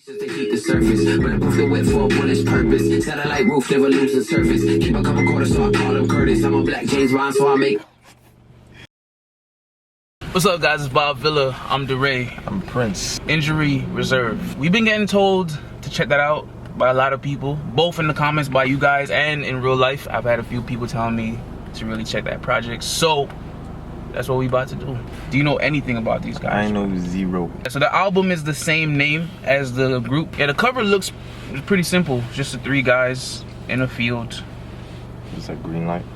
They keep the surface, but I proof the wet for what its purpose. Satellite roof never lose the surface. Keep a couple quarters, so I call him Curtis. I'm a black James Bond, so I make. What's up, guys? It's VibeVilla. I'm DeRay. I'm Prince. Injury Reserve. We've been getting told to check that out by a lot of people, both in the comments by you guys and in real life. I've had a few people telling me to really check that project, so that's what we about to do. Do you know anything about these guys? I know zero. So the album is the same name as the group. Yeah, the cover looks pretty simple. Just the three guys in a field. It's a green light.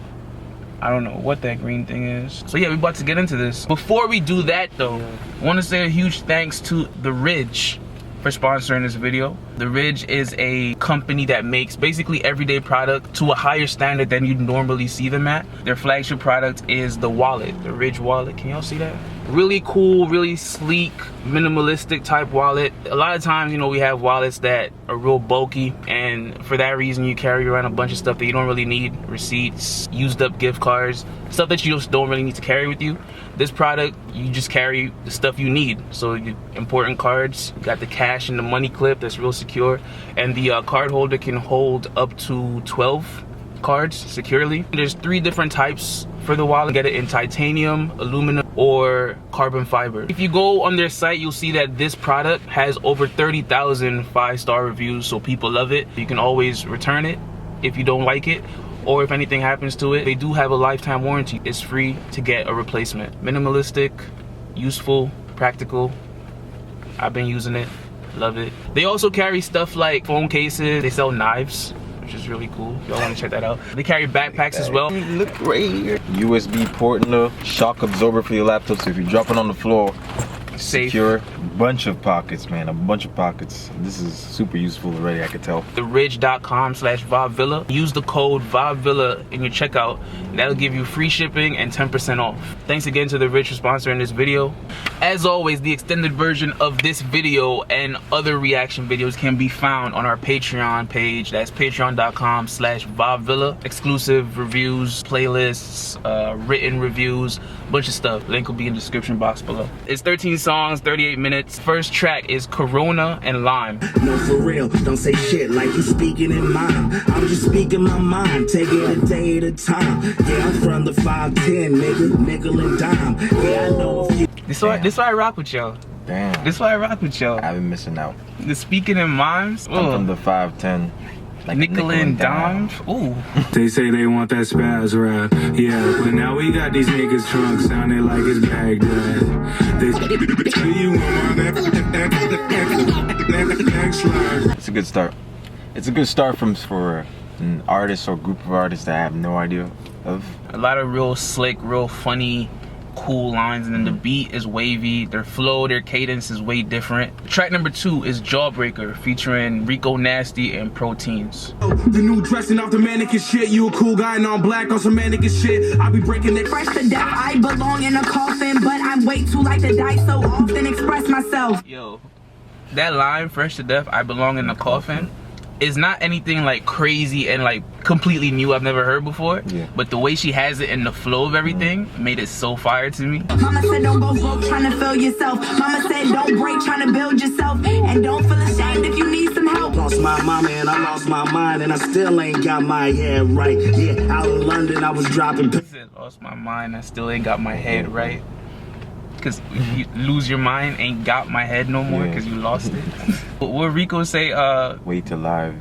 I don't know what that green thing is. So yeah, we're about to get into this. Before we do that though, I want to say a huge thanks to The Ridge for sponsoring this video. The Ridge is a company that makes basically everyday product to a higher standard than you'd normally see them at. Their flagship product is the wallet, the Ridge wallet. Can y'all see that? Really cool, really sleek, minimalistic type wallet. A lot of times, you know, we have wallets that are real bulky, and for that reason you carry around a bunch of stuff that you don't really need. Receipts, used up gift cards, stuff that you just don't really need to carry with you. This product, you just carry the stuff you need. So important cards, you got the cash and the money clip that's real secure, and the card holder can hold up to 12 cards securely. There's 3 different types for the wallet. Get it in titanium, aluminum, or carbon fiber. If you go on their site, you'll see that this product has over 30,000 5-star reviews, so people love it. You can always return it if you don't like it, or if anything happens to it. They do have a lifetime warranty. It's free to get a replacement. Minimalistic, useful, practical. I've been using it, love it. They also carry stuff like phone cases. They sell knives, which is really cool. Y'all want to check that out. They carry backpacks as well. Look right here. USB port in the shock absorber for your laptop, so if you drop it on the floor, safe. Secure. Bunch of pockets, man, a bunch of pockets. This is super useful already, I could tell. theridge.com/VibeVilla. Use the code VibeVilla in your checkout. That'll give you free shipping and 10% off. Thanks again to The Ridge for sponsoring this video. As always, the extended version of this video and other reaction videos can be found on our Patreon page. That's patreon.com/VibeVilla. Exclusive reviews, playlists, written reviews, bunch of stuff. Link will be in the description box below. It's 13 songs, 38 minutes. First track is Koruna Lime. No, for real, don't say shit like you speaking in mine. I'm just speaking my mind, take it a day at a time. Yeah, I'm from the 5'10", nigga, nickel and dime. Yeah, I know a few. This why I rock with y'all. Damn. This why I rock with y'all. I've been missing out. The speaking in mimes. I'm from the 5'10". Like nickel and dime. Ooh. They say they want that spaz rap, yeah, but now we got these niggas drunk sounding like it's Baghdad. It's a good start. It's a good start for an artist or group of artists that I have no idea of. A lot of real slick, real funny, cool lines, and then the beat is wavy. Their flow, their cadence is way different. Track number 2 is Jawbreaker, featuring Rico Nasty and Proteins. The new dressing off the mannequin shit, you a cool guy and I'm black on some mannequin shit. I be breaking it. Fresh to death, I belong in a coffin, but I'm way too like to die, so often express myself. Yo, that line, fresh to death, I belong in a coffin, is not anything like crazy and like completely new I've never heard before, yeah. But the way she has it and the flow of everything made it so fire to me. Mama said don't go broke trying to fill yourself. Mama said don't break trying to build yourself, and don't feel ashamed if you need some help. Lost my mama and I lost my mind, and I still ain't got my head right. Yeah, out in London I was dropping. Lost my mind, I still ain't got my head right. Cause if you lose your mind, ain't got my head no more, cause you lost it. What Rico say? Way too live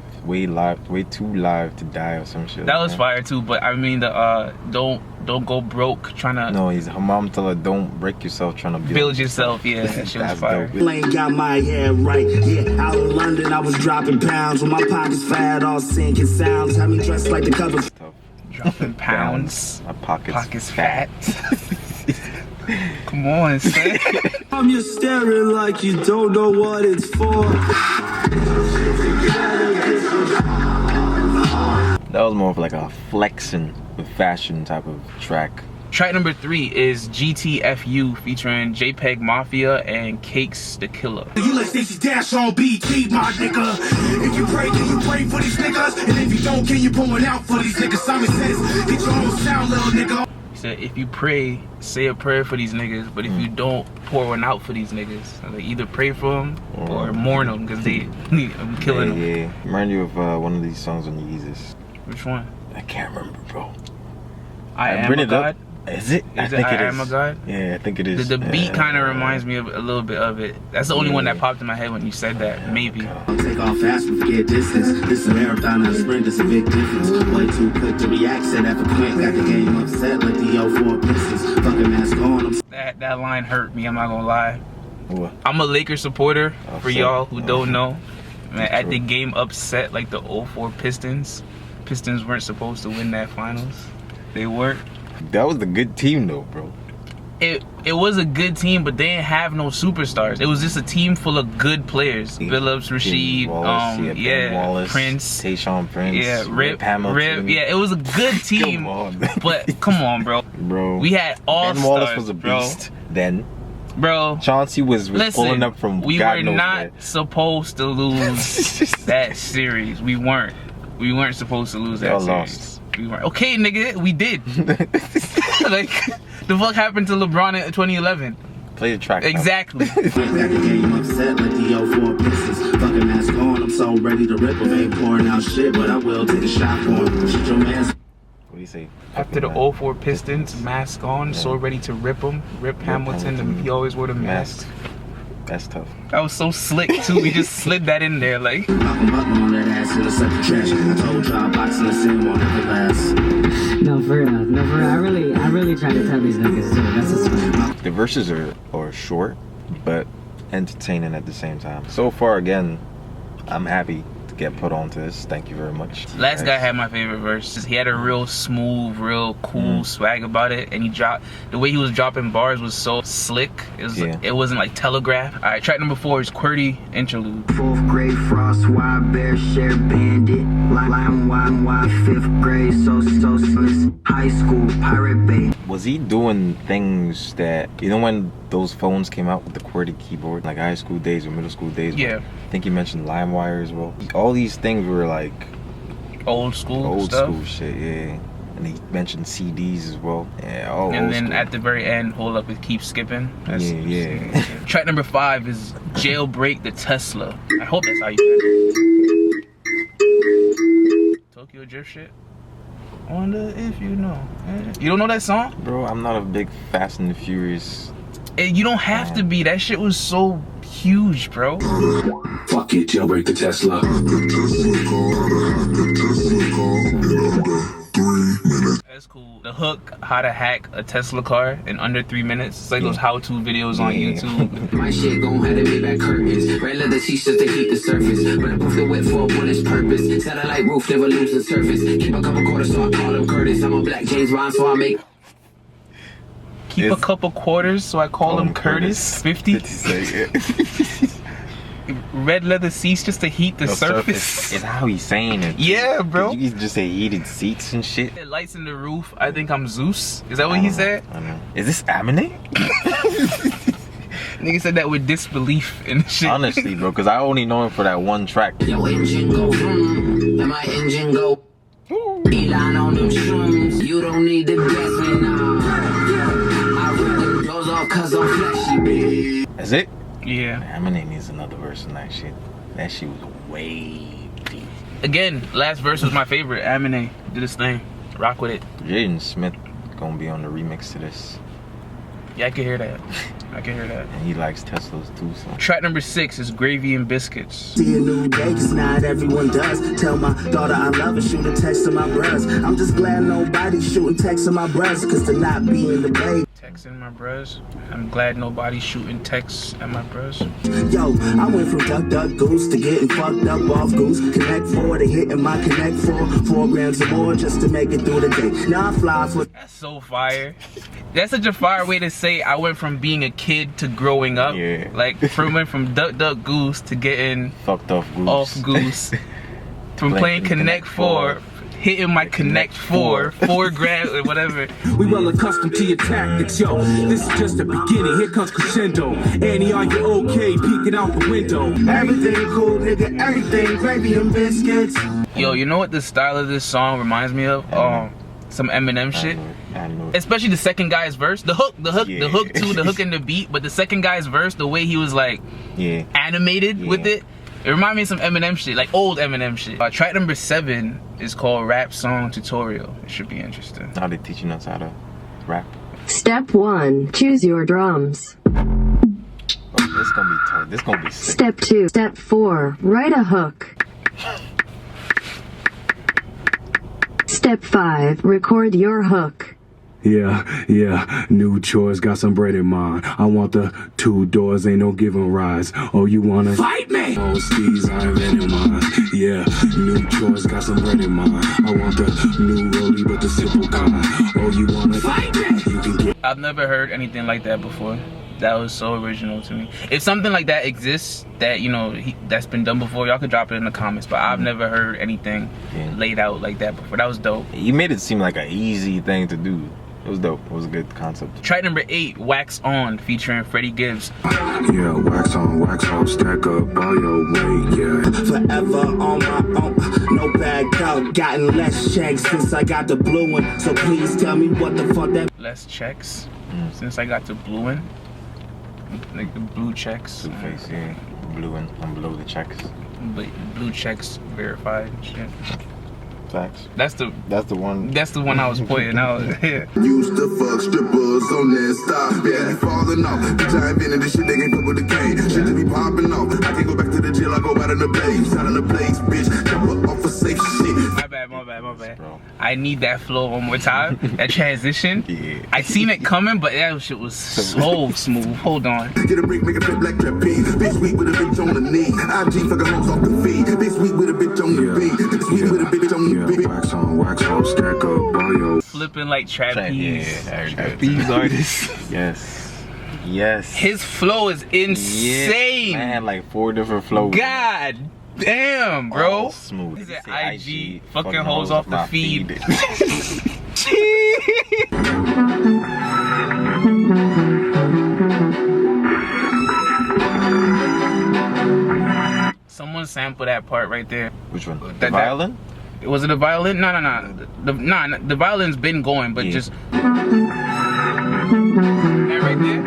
to die or some shit. That was fire too, but I mean the don't go broke trying to. No, her mom told her don't break yourself trying to build yourself. Yeah, that shit was fire. Dope. Ain't got my head right. Yeah, out in London I was dropping pounds with my pockets fat, all sinking sounds. Had me dressed like the cover. Dropping pounds. My pockets fat. Come on, son. I'm just staring like you don't know what it's for. That was more of like a flexing with fashion type of track. Track number 3 is GTFU, featuring JPEGMAFIA and Cakes the Killa. You let Stacey Dash on BT, my nigga. If you pray, can you pray for these niggas? And if you don't, can you put one out for these niggas? Simon says, get your own sound, little nigga. said, if you pray, say a prayer for these niggas, but if you don't, pour one out for these niggas. Like, either pray for them or mourn them, because I'm killing them. Yeah. Remind you of one of these songs on Yeezus. Which one? I can't remember, bro. I Am a God? Is it? I think it is. I Am a God? Yeah, I think it is. The beat kind of reminds me of a little bit of it. That's the only one that popped in my head when you said that. Maybe. I'll take off fast but forget distance. This a marathon and a sprint, it's a big difference. Way too quick to react, said that for quick. Got the game upset like the 04 Pistons. Fucking mask on. That line hurt me, I'm not gonna lie. What? I'm a Lakers supporter, for y'all who don't know. Man, at the game upset like the 04 Pistons. Pistons weren't supposed to win that finals. They weren't. That was a good team though, bro. It was a good team, but they didn't have no superstars. It was just a team full of good players. Phillips, Rasheed, Wallace, Prince, Tayshaun Prince, Rip Hamilton. Yeah, it was a good team. But come on, bro. We had all Ben Wallace was a beast then. Bro, Chauncey was pulling up from we God were knows not where. supposed to lose that series. We weren't supposed to lose that series. Lost. We weren't. Okay, nigga, we did. Like, the fuck happened to LeBron in 2011? Play the track. Exactly. Got the game upset like the 04 Pistons. Fucking mask on, I'm so ready to rip them. Ain't pouring out shit, but I will take a shot for him. Shit your man's. What do you say? After the 04 Pistons, mask on, so ready to rip them. Rip Hamilton, he always wore the mask. That's tough. That was so slick too. We just slid that in there, like. On that ass in the second trash. I told y'all boxing the same on every last. No, for real. I really try to tell these niggas too. That's what's funny. The verses are short, but entertaining at the same time. So far, again, I'm happy to get put onto this. Thank you very much. Last guy had my favorite verse. He had a real smooth, real cool swag about it, and the way he was dropping bars was so slick. It wasn't like telegraph. All right, track number 4 is QWERTY, Interlude. 4th grade frost, wide bear, share bandit, lime, wide, 5th grade, so sliss, high school, pirate bay. Was he doing things that, you know, when those phones came out with the QWERTY keyboard, like high school days or middle school days? Yeah. I think he mentioned LimeWire as well. All these things were like old school shit, yeah. And he mentioned CDs as well. Yeah, all and old then school. at the very end, hold up with Keep Skipping. Yeah. Track number 5 is Jailbreak the Tesla. I hope that's how you say it. Tokyo Drift shit. I wonder if you know. You don't know that song? Bro, I'm not a big Fast and the Furious. You don't have to be. That shit was so huge, bro. Fuck it, jailbreak the Tesla. That's cool. The hook, how to hack a Tesla car in under 3 minutes. It's like those how-to videos on YouTube. My shit gon' have the Maybach curtains. Red leather t-shirts to heat the surface. Bulletproof the wet for a bullet's purpose. Satellite roof never lose the surface. Keep a couple quarters so I call him Curtis. I'm a black James Bond so I make. Keep a couple quarters so I call him Curtis. 50. Red leather seats just to heat the surface. Is how he's saying it. Yeah, bro. You can just say heated seats and shit. Lights in the roof. I think I'm Zeus. Is that what he said? I don't know. Is this Aminé? Nigga said that with disbelief and shit. Honestly, bro, because I only know him for that one track. Yo, engine go vroom, and my engine go. Elon on them shrooms. You don't need the gas me now. I rip them doors off cause I'm flashy, bitch. Is it? Yeah. Aminé needs another verse on that shit. That shit was way deep. Again, last verse was my favorite. Aminé did his thing. Rock with it. Jaden Smith gonna be on the remix to this. Yeah, I can hear that. I can hear that. And he likes Teslas too, so. Track number 6 is Gravy and Biscuits. See a new day, cause not everyone does. Tell my daughter I love her, shoot a text to my bros. I'm just glad nobody's shooting texts to my bros, cause to not be in the bay. Texting my bros. I'm glad nobody's shooting texts at my bros. Yo, I went from duck goose to getting fucked up off goose. Connect 4 to hitting my connect 4 grams or more just to make it through the day. Now I fly for. That's so fire. That's such a fire way to say I went from being a kid to growing up. Yeah. Like went from duck goose to getting fucked off goose. From playing Connect 4, hitting my Connect 4 grams or whatever. We well accustomed to your tactics, yo. This is just the beginning. Here comes crescendo. Annie, are you okay? Peeking out the window. Everything cool, nigga. Everything gravy and biscuits. Yo, you know what the style of this song reminds me of? some Eminem shit. I know. Especially the second guy's verse. The hook Yeah. the hook too, the hook and the beat. But the second guy's verse, the way he was like animated with it. It reminded me of some Eminem shit, like old Eminem shit. Track number 7 is called Rap Song Tutorial. It should be interesting. How they teaching us how to rap? Step 1. Choose your drums. Oh, this gonna be tough. This gonna be sick. Step 2. Step 4. Write a hook. Step 5. Record your hook. Yeah, new chores, got some bread in mind. I want the 2 doors, ain't no giving rise. Oh, you wanna fight me? Oh, skis, I ain't in mind. Yeah, new chores, got some bread in mind. I want the new rollie, but the simple kind. Oh, you wanna fight me? You can get. I've never heard anything like that before. That was so original to me. If something like that exists, that, you know, that's been done before, y'all could drop it in the comments. But I've never heard anything laid out like that before. That was dope. You made it seem like an easy thing to do. It was dope. It was a good concept. Track number 8, Wax On, featuring Freddie Gibbs. Yeah, wax on, stack up all your weight, yeah. Forever on my own, no bad out. Gotten less checks since I got the blue one. So please tell me what the fuck that. Less checks since I got to blue one. Like the blue checks. Blue face, yeah. Blue and I'm below the checks. But blue checks verified and shit. Facts. That's the one. That's the one I was pointing out. Yeah. Used to fuck strippers on that stop. Yeah, falling off. Bitch, I invented this shit, they can't fuck with the cane. Shit just be popping off. I can't go back to the jail, I go out in the blaze. Out in the blaze, bitch. Jump up off a safe shit. My bad. Bro. I need that flow one more time. That transition. Yeah. I seen it coming, but that shit was so smooth. Hold on. Get a break, make a flip like trapeze. Bitch, sweet with a bitch on the knee. IG fucking hoes off the feet. Bitch, sweet with a bitch on the beat. Bitch, sweet with a bitch on the beat. Wax on, stack up all your. Flipping like trapeze. Trapeze artist. Yes. His flow is insane. Man had like 4 different flows. God damn, bro. All smooth. He said IG fucking hoes off the feed. Someone sample that part right there. Which one? The violin? Was it a violin? No. The violin's been going, but just that right there.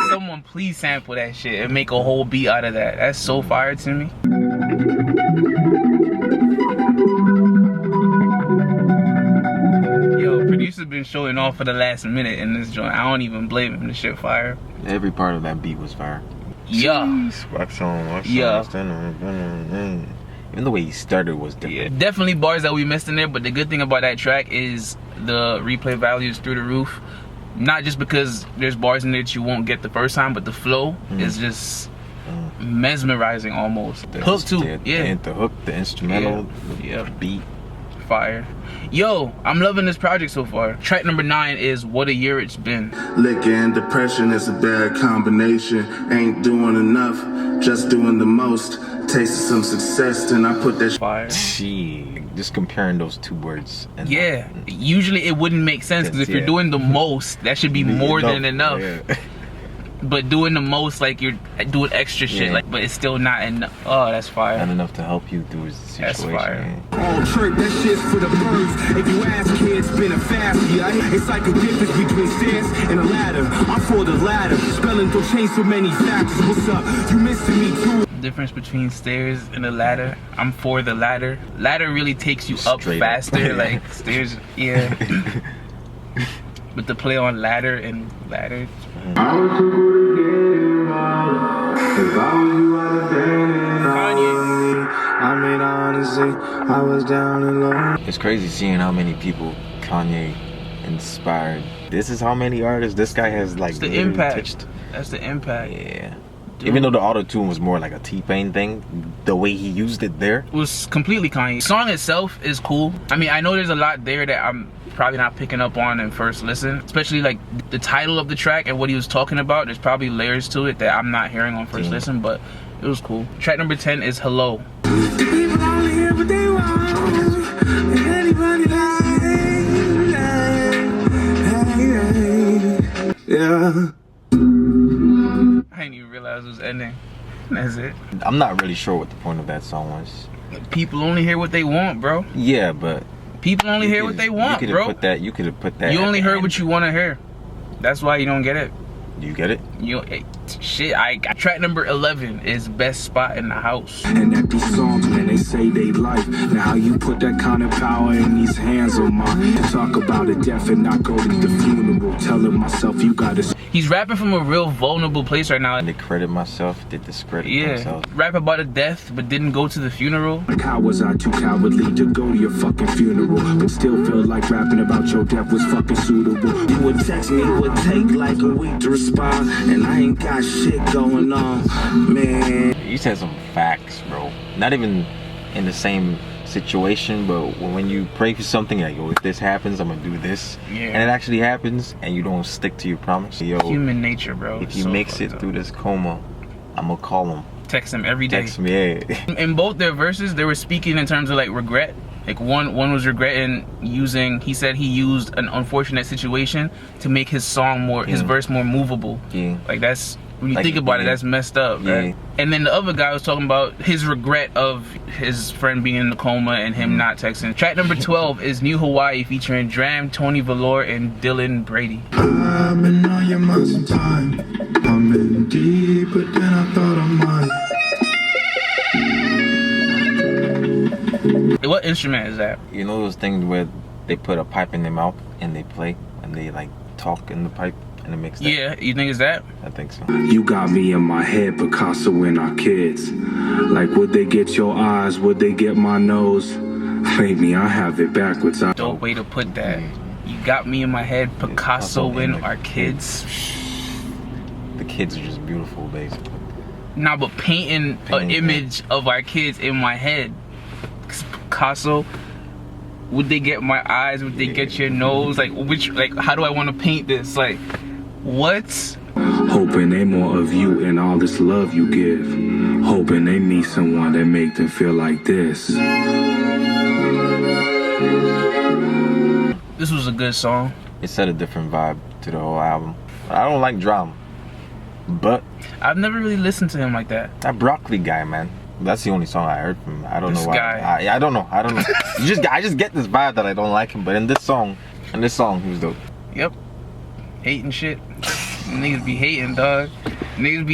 Someone please sample that shit and make a whole beat out of that. That's so fire to me. Yo, producer's been showing off for the last minute in this joint. I don't even blame him. The shit fire. Every part of that beat was fire. Yeah. Wax on. Yeah. Even the way he started was different. Yeah. Definitely bars that we missed in there, but the good thing about that track is the replay value is through the roof. Not just because there's bars in there that you won't get the first time, but the flow is just mesmerizing almost. The hook too, The hook, the instrumental, the beat. Fire. Yo, I'm loving this project so far. Track number 9 is What a Year It's Been. Liquor and depression is a bad combination. Ain't doing enough, just doing the most. Tasted some success, then I put that fire. Gee, just comparing those 2 words. And usually it wouldn't make sense because if you're doing the most, that should be more than enough. Yeah. But doing the most, like you're doing extra shit, like, but it's still not enough. Oh, that's fire. Not enough to help you through the situation. That's fire. All trip, that shit's for the birds. If you ask kids, been a fast year. It's like a difference between stairs and a ladder. I'm for the ladder. Spelling don't change so many factors. What's up? You missing me too? Difference between stairs and a ladder. I'm for the ladder. Ladder really takes you up faster. Like stairs, But the play on ladder and ladder. It's crazy seeing how many people Kanye inspired. This is how many artists this guy has like the impact. That's the impact. Yeah. Dude. Even though the auto-tune was more like a T-Pain thing, the way he used it there was completely Kanye. The song itself is cool. I mean, I know there's a lot there that I'm probably not picking up on in first listen, especially like the title of the track and what he was talking about. There's probably layers to it that I'm not hearing on first listen, but it was cool. Track number 10 is Hello. Yeah. I didn't even realize it was ending. That's it. I'm not really sure what the point of that song was. People only hear what they want, bro. Yeah, but People only hear what they want, bro. You could have put that. You only heard what you want to hear. That's why you don't get it. You get it? Shit, I got track number 11 is best spot in the house. And at these songs, man, they say they life. Now how you put that kind of power in these hands of mine? Talk about a death and not go to the funeral. Telling myself you gotta. He's rapping from a real vulnerable place right now. They credit myself, they discredit themselves. Rap about a death, but didn't go to the funeral. Like how was I too cowardly to go to your fucking funeral, but still feel like rapping about your death was fucking suitable. You would text me, it would take like a week to respond, and I ain't got shit going on, man. You said some facts, bro. Not even in the same situation, but when you pray for something, like, yo, if this happens, I'm gonna do this, and it actually happens, and you don't stick to your promise. Yo, human nature, bro. If he makes it through this coma, I'm gonna call him. Text him every day. Text me, yeah. In both their verses, they were speaking in terms of like regret. Like one was regretting using. He said he used an unfortunate situation to make his song more, his verse more movable. Yeah. Like that's. When you think about it, that's messed up, right? And then the other guy was talking about his regret of his friend being in the coma and him not texting. Track number 12 is New Hawaii featuring DRAM, Tony Velour, and Dylan Brady. I've been on your mind some time. I'm in deeper than I thought I might. What instrument is that? You know those things where they put a pipe in their mouth and they play and they like talk in the pipe? And it makes that. Yeah, you think it's that? I think so. You got me in my head, Picasso and our kids. Like, would they get your eyes? Would they get my nose? Maybe I have it backwards. Dope way to put that. You got me in my head, Picasso and our kids. The kids are just beautiful, basically. Nah, but painting an image of our kids in my head. Picasso. Would they get my eyes? Would they get your nose? Like, how do I want to paint this? Like, what? Hoping they more of you and all this love you give. Hoping they meet someone that make them feel like this. This was a good song. It set a different vibe to the whole album. I don't like drama, but I've never really listened to him like that. That broccoli guy, man. That's the only song I heard from him. I don't know why. Guy. I don't know. I just get this vibe that I don't like him. But in this song, he was dope. Yep. Hating shit. Niggas be hating, dog. Niggas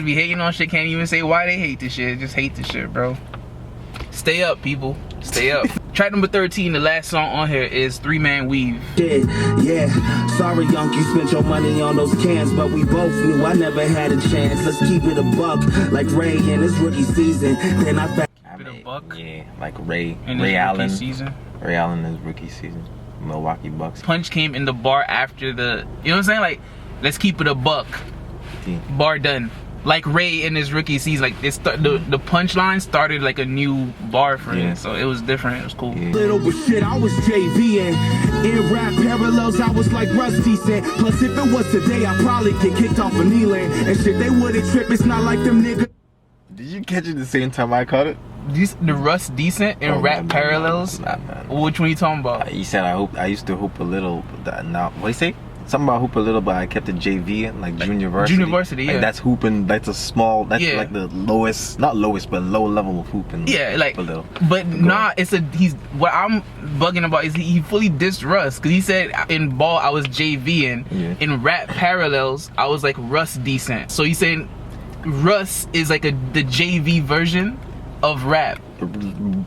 be hating on shit. Can't even say why they hate this shit. Just hate this shit, bro. Stay up, people. Stay up. Track number 13, the last song on here is 3-Man Weave. Yeah, sorry, Yonk, you spent your money on those cans, but we both knew I never had a chance. Let's keep it a buck, like Ray in his rookie season. Then I found a buck. Yeah, like Ray Allen. Season. Ray Allen in his rookie season. Milwaukee Bucks. Punch came in the bar after the, you know what I'm saying? Like, let's keep it a buck. Yeah. Bar done. Like Ray in his rookie season, like the punchline started like a new bar for him, so it was different. It was cool. Little but shit, I was JVing. In rap parallels, I was like Rusty said. Plus, if it was today, I probably get kicked off of Kneeland and shit. They wouldn't trip. It's not like them niggas. Did you catch it the same time I caught it? The Russ Decent in rap parallels. Which one you talking about? He said I used to hoop a little. But now what he say? Something about hoop a little, but I kept it JV in, like junior varsity. Junior varsity, yeah. Like that's hooping. That's a small. That's like the lowest, not lowest, but low level of hooping. Yeah, like. But nah, he's what I'm bugging about is he fully dissed Russ because he said in ball I was JVing. Yeah. In rap parallels I was like Russ Decent. So he's saying Russ is like the JV version of rap.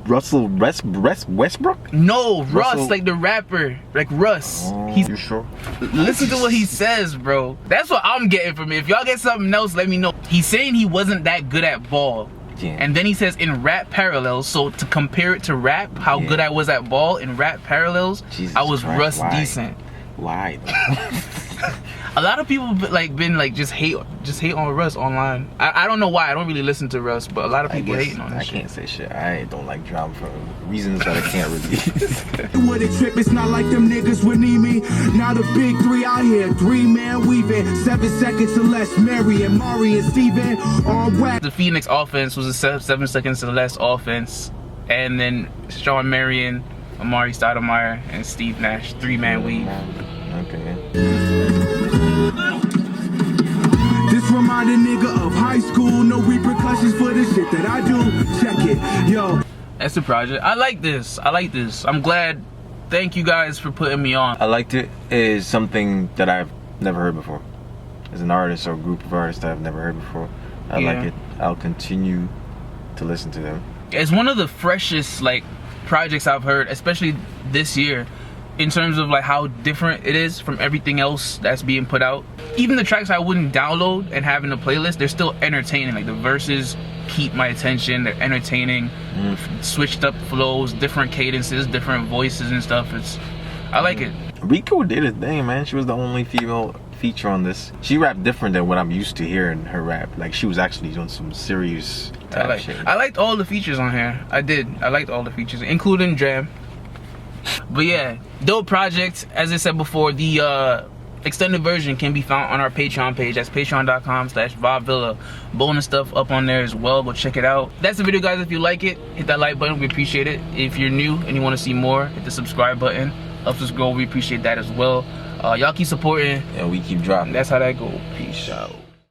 Russell Westbrook? No, Russ, like the rapper, like Russ. You sure? Listen to what he says, bro. That's what I'm getting from it. If y'all get something else, let me know. He's saying he wasn't that good at ball. Yeah. And then he says in rap parallels, so to compare it to rap, how good I was at ball in rap parallels, I was Russ Decent. Why? A lot of people been just hate on Russ online. I don't know why. I don't really listen to Russ, but a lot of people hating on this shit. I can't say shit. I don't like drama for reasons that I can't really. With a trip, it's not like them niggas would need me. Now the big three out here, 3-man weaving, 7 seconds or less. Mary and Mari and Steven on whack. The Phoenix offense was a 7 seconds or less offense, and then Sean Marion, Amari Stoudemire, and Steve Nash, 3-man weave. Okay. This remind a nigga of high school, no repercussions for the shit that I do. Check it, yo. That's the project. I like this. I'm glad Thank you guys for putting me on. I liked it. It is something that I've never heard before. As an artist or a group of artists that I've never heard before. I like it. I'll continue to listen to them. It's one of the freshest like projects I've heard, especially this year, in terms of like how different it is from everything else that's being put out. Even the tracks I wouldn't download and have in a playlist, they're still entertaining. Like the verses keep my attention. They're entertaining. Switched up flows, different cadences, different voices and stuff. I like it. Rico did a thing, man. She was the only female feature on this. She rapped different than what I'm used to hearing her rap. Like she was actually doing some serious type shit. I liked all the features on here. I did. I liked all the features, including DRAM. But yeah, dope project. As I said before, the extended version can be found on our Patreon page. That's patreon.com/VibeVilla. Bonus stuff up on there as well. Go check it out. That's the video, guys. If you like it, hit that like button. We appreciate it. If you're new and you want to see more, hit the subscribe button. Helps us grow. We appreciate that as well. Y'all keep supporting. And we keep dropping. That's how that go. Peace out.